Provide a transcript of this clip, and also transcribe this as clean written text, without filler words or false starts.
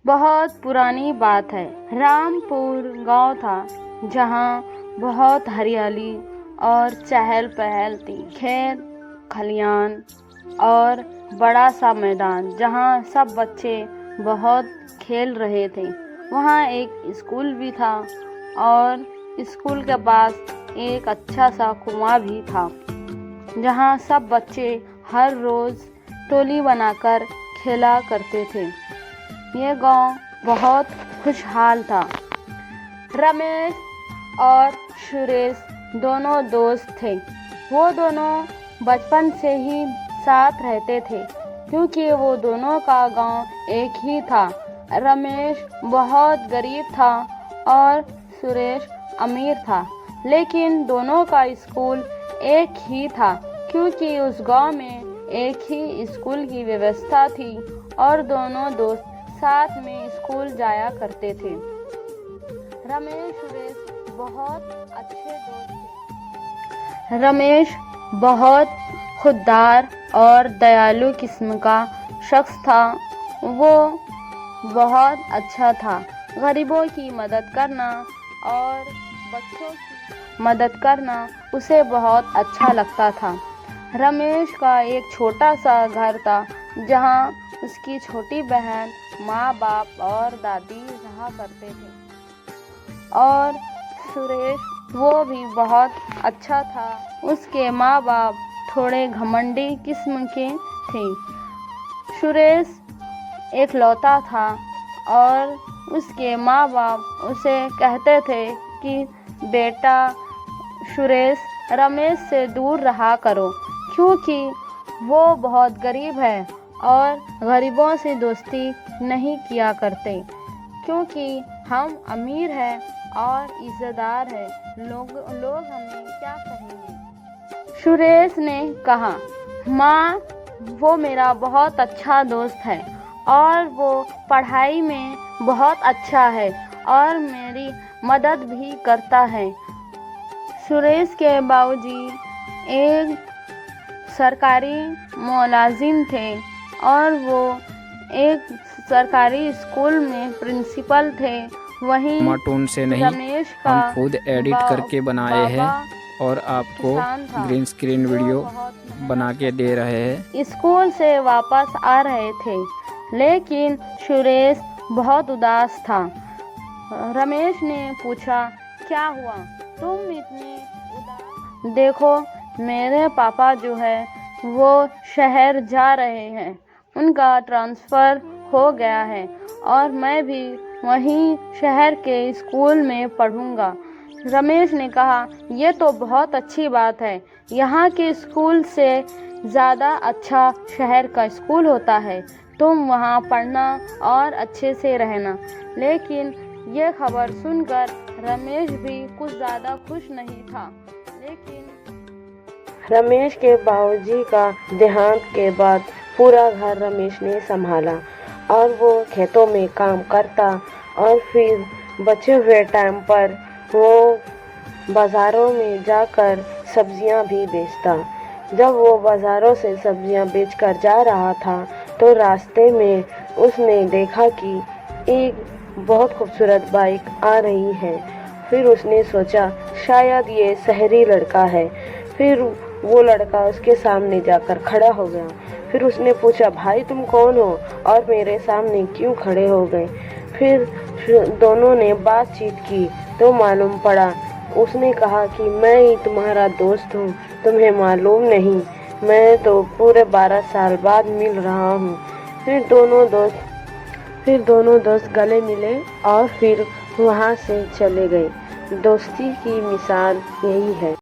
बहुत पुरानी बात है। रामपुर गांव था जहां बहुत हरियाली और चहल पहल थी। खेत खलियान और बड़ा सा मैदान जहां सब बच्चे बहुत खेल रहे थे। वहां एक स्कूल भी था और स्कूल के पास एक अच्छा सा कुआं भी था जहां सब बच्चे हर रोज टोली बनाकर खेला करते थे। ये गांव बहुत खुशहाल था। रमेश और सुरेश दोनों दोस्त थे। वो दोनों बचपन से ही साथ रहते थे क्योंकि वो दोनों का गांव एक ही था। रमेश बहुत गरीब था और सुरेश अमीर था, लेकिन दोनों का स्कूल एक ही था क्योंकि उस गांव में एक ही स्कूल की व्यवस्था थी और दोनों दोस्त साथ में स्कूल जाया करते थे। रमेश सुरेश बहुत अच्छे दोस्त थे। रमेश बहुत खुददार और दयालु किस्म का शख्स था। वो बहुत अच्छा था। गरीबों की मदद करना और बच्चों की मदद करना उसे बहुत अच्छा लगता था। रमेश का एक छोटा सा घर था जहां उसकी छोटी बहन, माँ बाप और दादी रहा करते थे। और सुरेश वो भी बहुत अच्छा था। उसके माँ बाप थोड़े घमंडी किस्म के थे। सुरेश एकलौता था और उसके माँ बाप उसे कहते थे कि बेटा सुरेश, रमेश से दूर रहा करो क्योंकि वो बहुत गरीब है और गरीबों से दोस्ती नहीं किया करते क्योंकि हम अमीर हैं और इज़्ज़तदार हैं। लोग हमें क्या कहेंगे। सुरेश ने कहा, माँ, वो मेरा बहुत अच्छा दोस्त है और वो पढ़ाई में बहुत अच्छा है और मेरी मदद भी करता है। सुरेश के बाबूजी एक सरकारी मुलाजिम थे और वो एक सरकारी स्कूल में प्रिंसिपल थे। वहीं कार्टून से नहीं, रमेश का हम खुद एडिट करके बनाए हैं और आपको ग्रीन स्क्रीन वीडियो बना के दे रहे हैं। स्कूल से वापस आ रहे थे, लेकिन सुरेश बहुत उदास था। रमेश ने पूछा, क्या हुआ, तुम इतने उदास? देखो, मेरे पापा जो है वो शहर जा रहे हैं। उनका ट्रांसफ़र हो गया है और मैं भी वहीं शहर के स्कूल में पढ़ूंगा। रमेश ने कहा, ये तो बहुत अच्छी बात है। यहाँ के स्कूल से ज़्यादा अच्छा शहर का स्कूल होता है। तुम वहाँ पढ़ना और अच्छे से रहना। लेकिन ये खबर सुनकर रमेश भी कुछ ज़्यादा खुश नहीं था। लेकिन रमेश के बाबूजी का देहांत के बाद पूरा घर रमेश ने संभाला और वो खेतों में काम करता और फिर बचे हुए टाइम पर वो बाज़ारों में जाकर सब्जियां भी बेचता। जब वो बाज़ारों से सब्जियां बेचकर जा रहा था तो रास्ते में उसने देखा कि एक बहुत खूबसूरत बाइक आ रही है। फिर उसने सोचा शायद ये शहरी लड़का है। फिर वो लड़का उसके सामने जाकर खड़ा हो गया। फिर उसने पूछा, भाई तुम कौन हो और मेरे सामने क्यों खड़े हो गए? फिर दोनों ने बातचीत की तो मालूम पड़ा, उसने कहा कि मैं ही तुम्हारा दोस्त हूँ, तुम्हें मालूम नहीं, मैं तो पूरे 12 साल बाद मिल रहा हूँ। फिर दोनों दोस्त गले मिले और फिर वहाँ से चले गए। दोस्ती की मिसाल यही है।